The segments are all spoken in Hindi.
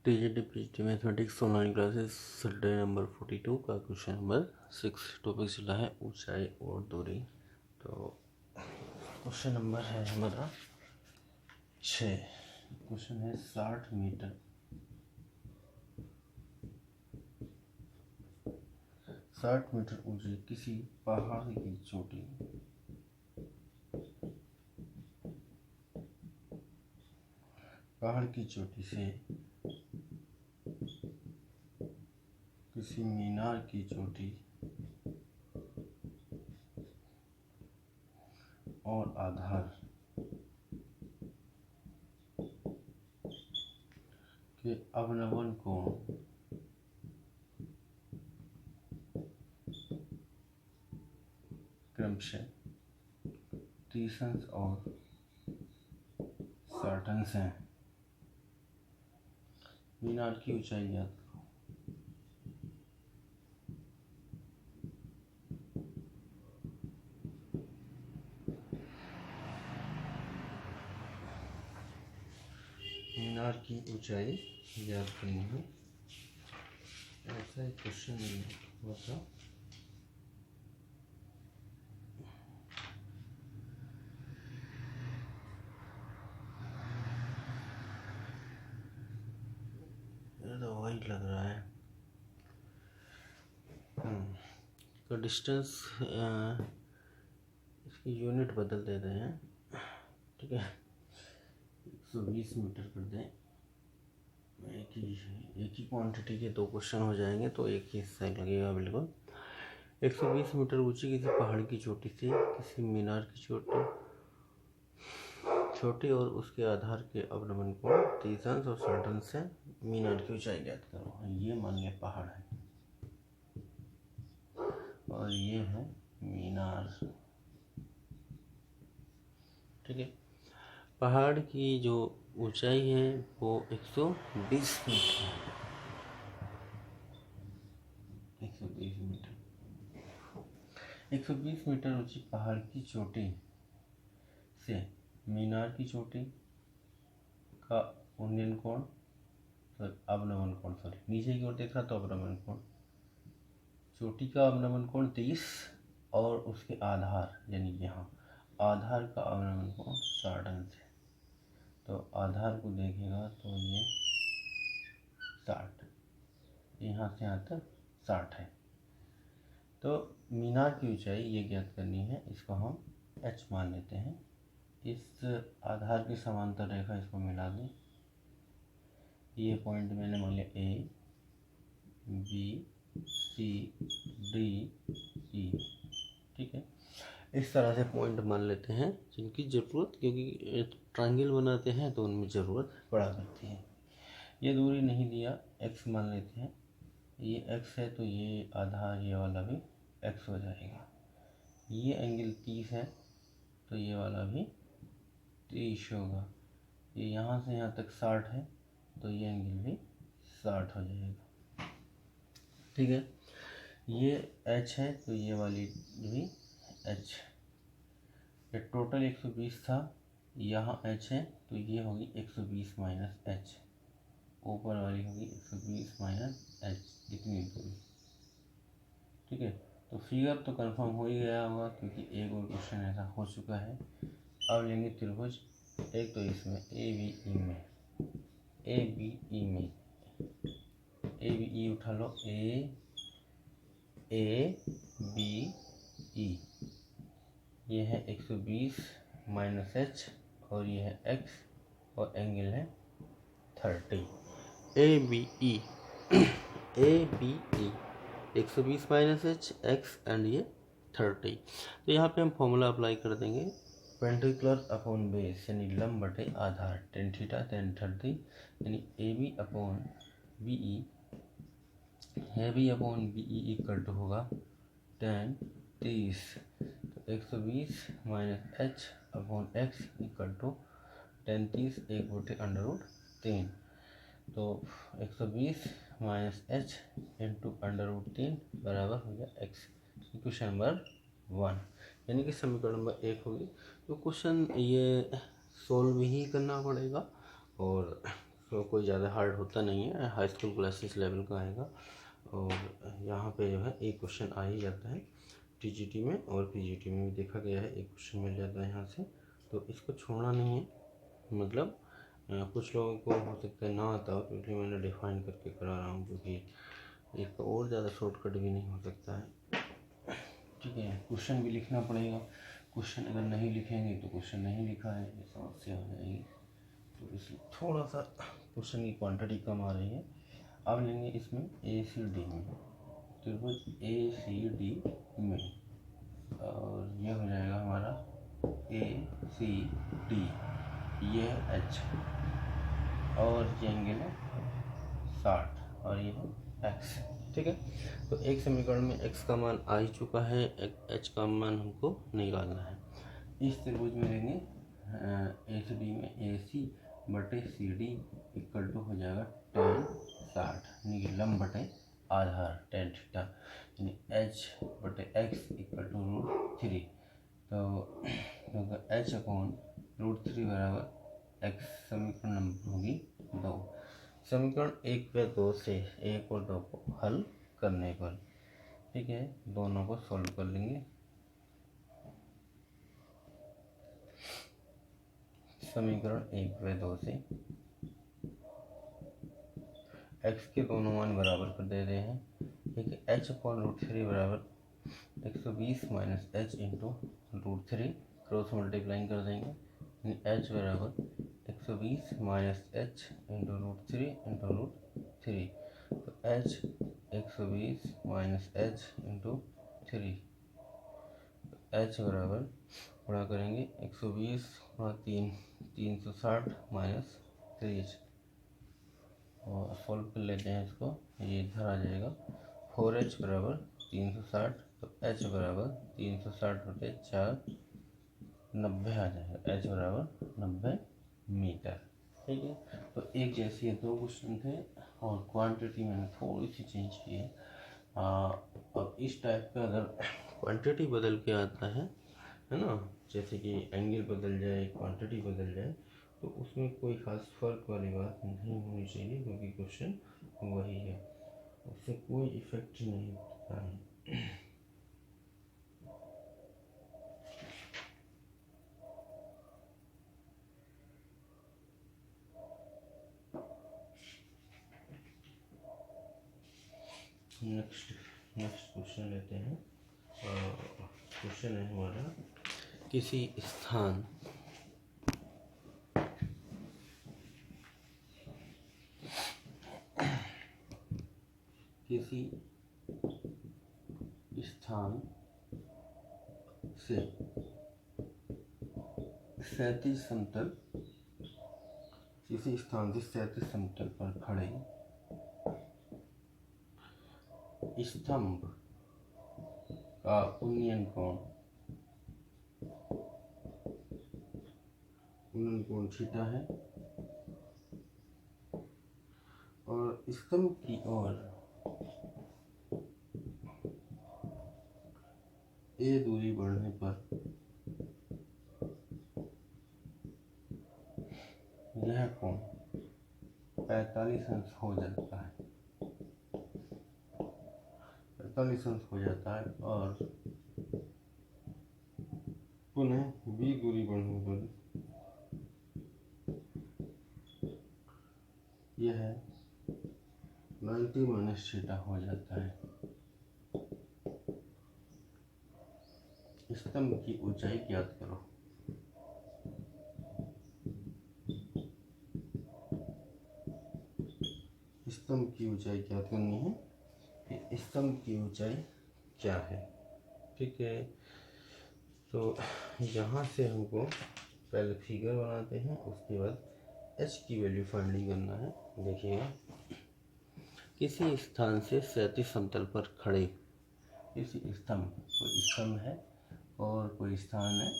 TGT mathematics online classes day number 42 का क्वेश्चन नंबर 6 टॉपिक चला है ऊंचाई और दूरी। तो क्वेश्चन नंबर है हमारा 6। क्वेश्चन है 60 मीटर 60 मीटर ऊंची किसी पहाड़ की चोटी से किसी मीनार की चोटी और आधार के अवनमन कोण क्रमशः 30 और 60 हैं। मीनार की ऊंचाई ज्ञात करो। मीनार की ऊंचाई ज्ञात करनी है। ऐसा एक क्वेश्चन नहीं हुआ था। तो वाइट लग रहा है। तो डिस्टेंस इसकी यूनिट बदल देते हैं, ठीक है। 120 मीटर कर दें। एक ही क्वांटिटी के 2 क्वेश्चन हो जाएंगे तो एक ही हिस्सा लगेगा बिल्कुल। 120 मीटर ऊंची किसी पहाड़ की चोटी से किसी मीनार की छोटी और उसके आधार के अवनमन कोण 30 और 60 से मीनार की ऊंचाई ज्ञात करो। ये मान लिया पहाड़ है और ये है मीनार, ठीक है। पहाड़ की जो ऊंचाई है वो 120 मीटर है। 120 मीटर 120 मीटर ऊंची पहाड़ की चोटी से मीनार की चोटी का उन्नयन कोण अवनमन कोण नीचे की ओर देख रहा तो अवनमन कोण, चोटी का अवनमन कोण 30 और उसके आधार यानी यहाँ आधार का अवनमन कोण 60 से। तो आधार को देखेगा तो ये 60, यहाँ से यहाँ तक 60 है। तो मीनार की ऊंचाई ये ज्ञात करनी है। इसको हम h मान लेते हैं। इस आधार की समांतर रेखा इसको मिला दें। ये पॉइंट मैंने मान लिया A, B, C, D, E, ठीक है। इस तरह से पॉइंट मान लेते हैं जिनकी ज़रूरत, क्योंकि ट्रायंगल बनाते हैं तो उनमें ज़रूरत पड़ा करती है। ये दूरी नहीं दिया, x मान लेते हैं। ये x है तो ये आधार ये वाला भी x हो जाएगा। ये एंगल 30 है तो ये वाला भी 30 होगा। ये यहाँ से यहाँ तक 60 है तो ये एंगल भी 60 हो जाएगा, ठीक है। ये h है तो ये वाली भी h। ये टोटल 120 था, यहाँ h है तो ये होगी 120 माइनस h, ऊपर वाली होगी 120 माइनस h, इतनी दूरी, ठीक है। तो फिगर तो कंफर्म हो ही गया होगा क्योंकि एक और क्वेश्चन ऐसा हो चुका है। अब लेंगे त्रिभुज। एक तो इसमें ए बी ई उठा लो, ए बी ई, ये है 120 माइनस एच और ये है एक्स और एंगल है 30। A B E 120 minus H X and ये 30। तो यहाँ पे हम फॉर्मूला अप्लाई कर देंगे। पेंटिकुलर अपॉन बेस यानी लंब बटे आधार tan थीटा tan 30 यानी A B upon B E equal to होगा tan 30। तो 120 minus H upon X equal to tan 30 1/√3। तो 120 माइनस एच इंटू √3 बराबर हो गया एक्स। क्वेश्चन नंबर 1 यानी कि समीकरण नंबर 1 होगी। तो क्वेश्चन ये सॉल्व ही करना पड़ेगा और तो कोई ज़्यादा हार्ड होता नहीं है, हाई स्कूल क्लासेस लेवल का आएगा। और यहाँ पे जो है एक क्वेश्चन आ ही जाता है टीजीटी में, और पीजीटी में भी देखा गया है, एक क्वेश्चन मिल जाता है यहाँ से, तो इसको छोड़ना नहीं है। मतलब कुछ लोगों को हो सकता है ना आता हो, क्योंकि मैंने डिफाइन करके करा रहा हूँ, क्योंकि एक और ज़्यादा शॉर्टकट भी नहीं हो सकता है। ठीक है, क्वेश्चन भी लिखना पड़ेगा, क्वेश्चन अगर नहीं लिखेंगे तो क्वेश्चन नहीं लिखा है, ये समस्या हो जाएगी। तो इसलिए थोड़ा सा क्वेश्चन की क्वांटिटी कम आ रही है। अब लेंगे इसमें ए सी डी में, त्रिभुज ए सी डी में, और ये हो जाएगा हमारा ए सी डी, ये है एच, और ये एंगल है 60, और ये है एक्स। ठीक है, तो एक समीकरण में एक्स का मान आ ही चुका है, एच का मान हमको निकालना है। इस त्रिभुज में लेंगे ए सी डी में ए सी बटे सी डी इक्वल टू हो जाएगा tan 60, यानी कि लंब बटे आधार tan थीटा, यानी एच बटे एक्स इक्वल टू √3। तो एच अपॉन √3 बराबर एक्स, समीकरण नंबर होगी 2। समीकरण 1 व 2 से 1 और 2 को हल करने पर, ठीक है, दोनों को सॉल्व कर लेंगे। समीकरण 1 व 2 से x के दोनों मान बराबर कर दे रहे हैं, ठीक है। एच अपॉन √3 बराबर 120 minus H into √3, cross multiplying कर देंगे, एच बराबर 120 माइनस एच इंटू √3 इंटू √3, तो H 120 minus H into 3, H बराबर गुणा करेंगे 120 गुणा 3, 360 माइनस 3, और सॉल्व कर लेते हैं इसको, ये इधर आ जाएगा 4h बराबर 360, तो h बराबर 360 बटे 4, 90 आ जाएगा, h बराबर 90 मीटर। ठीक है, तो एक जैसे दो क्वेश्चन थे, और क्वांटिटी मैंने थोड़ी सी चेंज की है। अब इस टाइप का अगर क्वांटिटी बदल के आता है ना, जैसे कि एंगल बदल जाए, क्वांटिटी बदल जाए, तो उसमें कोई खास फर्क वाली बात नहीं होनी चाहिए, क्योंकि क्वेश्चन वही है, उससे कोई इफेक्ट नहीं पड़ता है। नेक्स्ट क्वेश्चन लेते हैं। क्वेश्चन है हमारा, किसी स्थान से क्षैतिज समतल, किसी स्थान से क्षैतिज समतल पर खड़े स्तंभ का उन्नयन कोण थीटा है, और स्तंभ की ओर ए दूरी बढ़ने पर यह कोण 45 अंश हो जाता है, 45 अंश हो जाता है, और पुनः बी दूरी बढ़ने पर यह 90 माइनस थीटा हो जाता है। स्तंभ की ऊंचाई ज्ञात करो। स्तंभ की ऊंचाई ज्ञात करनी है कि स्तंभ की ऊंचाई क्या है। ठीक है, तो यहाँ से हमको पहले फिगर बनाते हैं, उसके बाद h की वैल्यू फाइंडिंग करना है। देखिएगा, किसी स्थान से क्षैतिज समतल पर खड़े, किसी स्तंभ, कोई स्तंभ है और कोई स्थान है,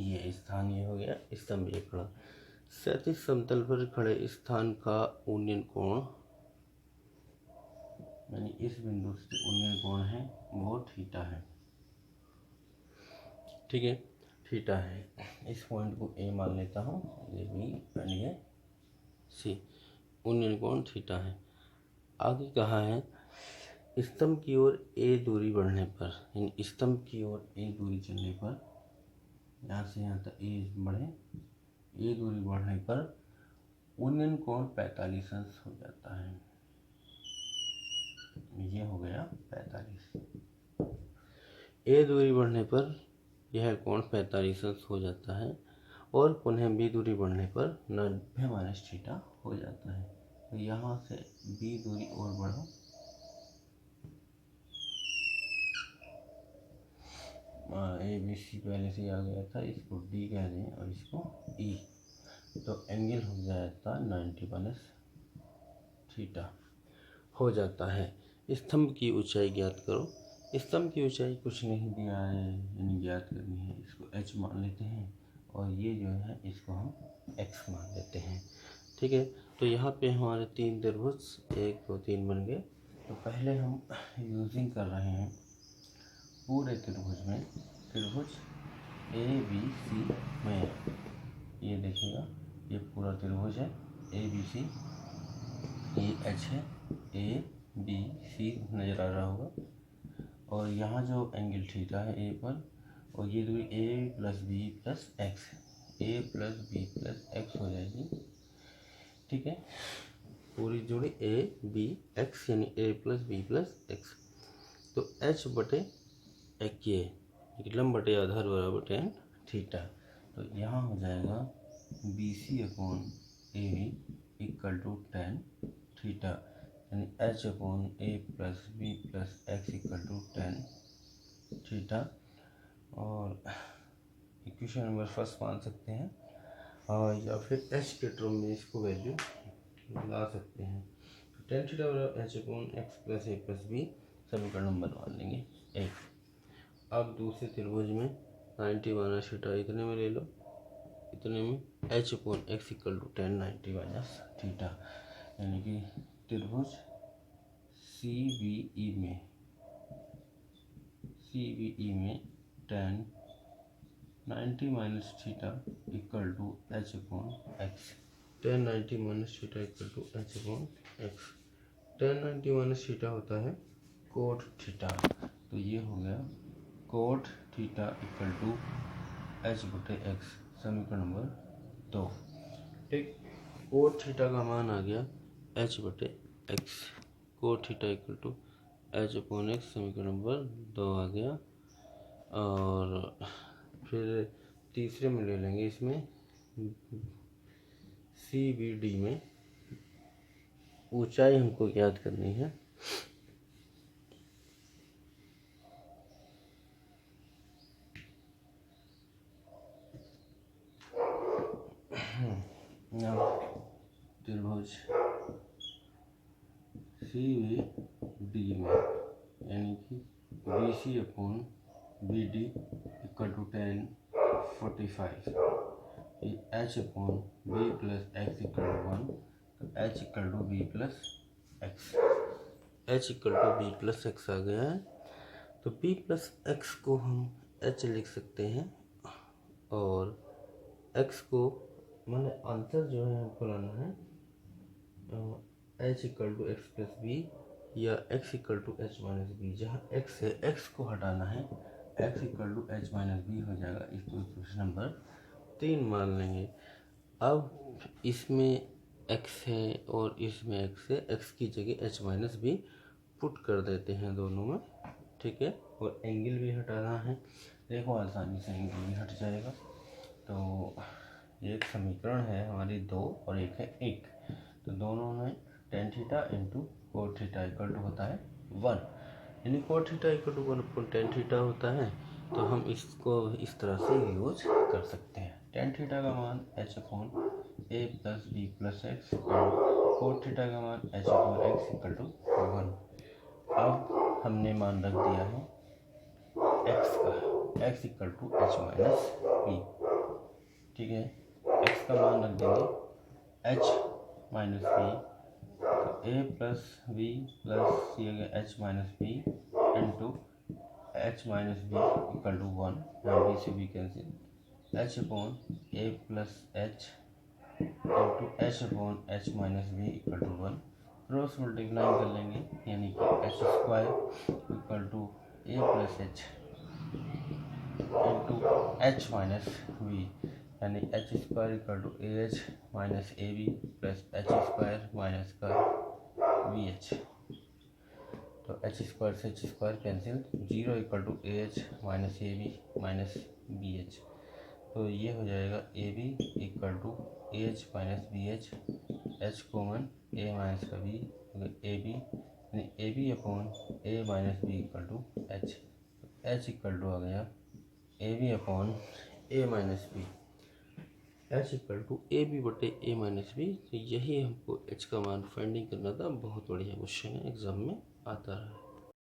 ये स्थान ये हो गया, स्तंभ ये खड़ा, क्षैतिज समतल पर खड़े स्थान का उन्नयन कोण, यानी इस बिंदु से उन्नयन कोण है वो थीटा है। ठीक है, थीटा है। इस पॉइंट को ए मान लेता हूँ, ये बी एंड ये सी। उन्नयन कोण थीटा है। आगे कहा है स्तंभ की ओर ए दूरी बढ़ने पर, यानी स्तंभ की ओर ए दूरी चलने पर, यहाँ से यहाँ तक ए बढ़े, ए दूरी बढ़ने पर उन्नयन कोण 45 अंश हो जाता है। ये हो गया 45। ए दूरी बढ़ने पर यह कोण 45 अंश हो जाता है और पुनः बी दूरी बढ़ने पर 90 माइनस थीटा हो जाता है। तो यहाँ से बी दूरी और बढ़ो, ए बी सी पहले से आ गया था, इसको डी कह दें और इसको ई, तो एंगल हो जाता 90 माइनस थीटा हो जाता है। स्तंभ की ऊंचाई ज्ञात करो। स्तंभ की ऊंचाई कुछ नहीं दिया है, यानी ज्ञात करनी है, इसको h मान लेते हैं और ये जो है इसको हम x मान लेते हैं। ठीक है, तो यहाँ पे हमारे 3 त्रिभुज 1 2 3 बन गए। तो पहले हम यूजिंग कर रहे हैं पूरे त्रिभुज में, त्रिभुज ए बी सी में, ये देखिएगा ये पूरा त्रिभुज है ए बी सी, ये एच है, ए बी सी नज़र आ रहा होगा, और यहाँ जो एंगल थीटा है ए पर, और ये दूरी ए प्लस बी प्लस एक्स, ए प्लस बी प्लस एक्स हो जाएगी। ठीक है, पूरी जोड़ी ए बी एक्स यानी ए प्लस बी प्लस एक्स। तो एच बटे एक ये लंब बटे आधार बराबर tan थीटा। तो यहाँ हो जाएगा B C upon A B equal to tan theta, यानी H upon A plus B plus X equal to tan theta. और इक्वेशन नंबर फर्स्ट मान सकते हैं, और या फिर एच के टर्म में इसको वैल्यू ला सकते हैं। तो tan थीटा बराबर एच अपॉन एक्स प्लस ए प्लस बी, समीकरण नंबर मान लेंगे 1। अब दूसरे त्रिभुज में 90 माइनस थीटा इतने में ले लो, इतने में H upon X equal to tan 90 minus theta, यानी कि त्रिभुज सी बी ई में tan 90 minus theta equal to H upon X, tan 90 minus theta equal to H upon X. tan 90 minus theta होता है कोट थीटा, तो ये हो गया cot theta equal to H बटे एक्स, समीकरण नंबर 2। ठीक, कोट थीटा का मान आ गया एच बटे X, cot theta equal to H upon X, समीकरण नंबर 2 आ गया। और फिर तीसरे में ले लेंगे, इसमें सी बी डी में ऊंचाई हमको याद करनी है। त्रिभुज सी बी डी में, यानी कि B C upon B D equal to tan 45, H upon B plus X equal to 1, तो H equal to B plus X, H equal to B plus X आ गया है। तो बी प्लस एक्स को हम एच लिख सकते हैं, और एक्स को मैंने आंसर जो है हमको लाना है H equal to X plus B या X equal to H minus B. जहाँ एक्स है एक्स को हटाना है, X equal to H minus B हो जाएगा। इसको इक्वेशन नंबर 3 मान लेंगे। अब इसमें एक्स है और इसमें एक्स है, एक्स की जगह एच माइनस बी पुट कर देते हैं दोनों में। ठीक है, और एंगल भी हटाना है, देखो आसानी से एंगल भी हट जाएगा। तो एक समीकरण है हमारी 2 और एक है 1, तो दोनों में tan theta into cot theta equal to होता है 1, यानी cot theta equal to 1 upon tan theta होता है। तो हम इसको इस तरह से यूज कर सकते हैं। tan थीटा का मान h upon A plus B plus X, और कोट थीटा का मान h upon X equal to 1। अब हमने मान रख दिया है x का, x equal to H minus B. ठीक है, x का मान रख देंगे h माइनस बी, तो ए प्लस बी प्लस ये गया H minus B into H minus B equal to 1, यहाँ बी से B cancel, H upon A plus H into H upon H minus B equal to 1। Cross multiply कर लेंगे, यानी कि H square equal to A plus H into H minus B, यानी H square equal to A H minus A B plus H square minus का बी एच। तो एच स्क्वायर से H square cancel, 0 equal to A H minus A B minus B H. तो ये हो जाएगा A B equal to A H minus B H, H common A minus का बी, ए बी यानी A B upon A minus B equal to H. H equal to आ गया A B upon A minus B, H equal to A B बटे ए माइनस बी। तो यही हमको एच का मान फाइंडिंग करना था। बहुत बढ़िया क्वेश्चन है, एग्जाम में आता है।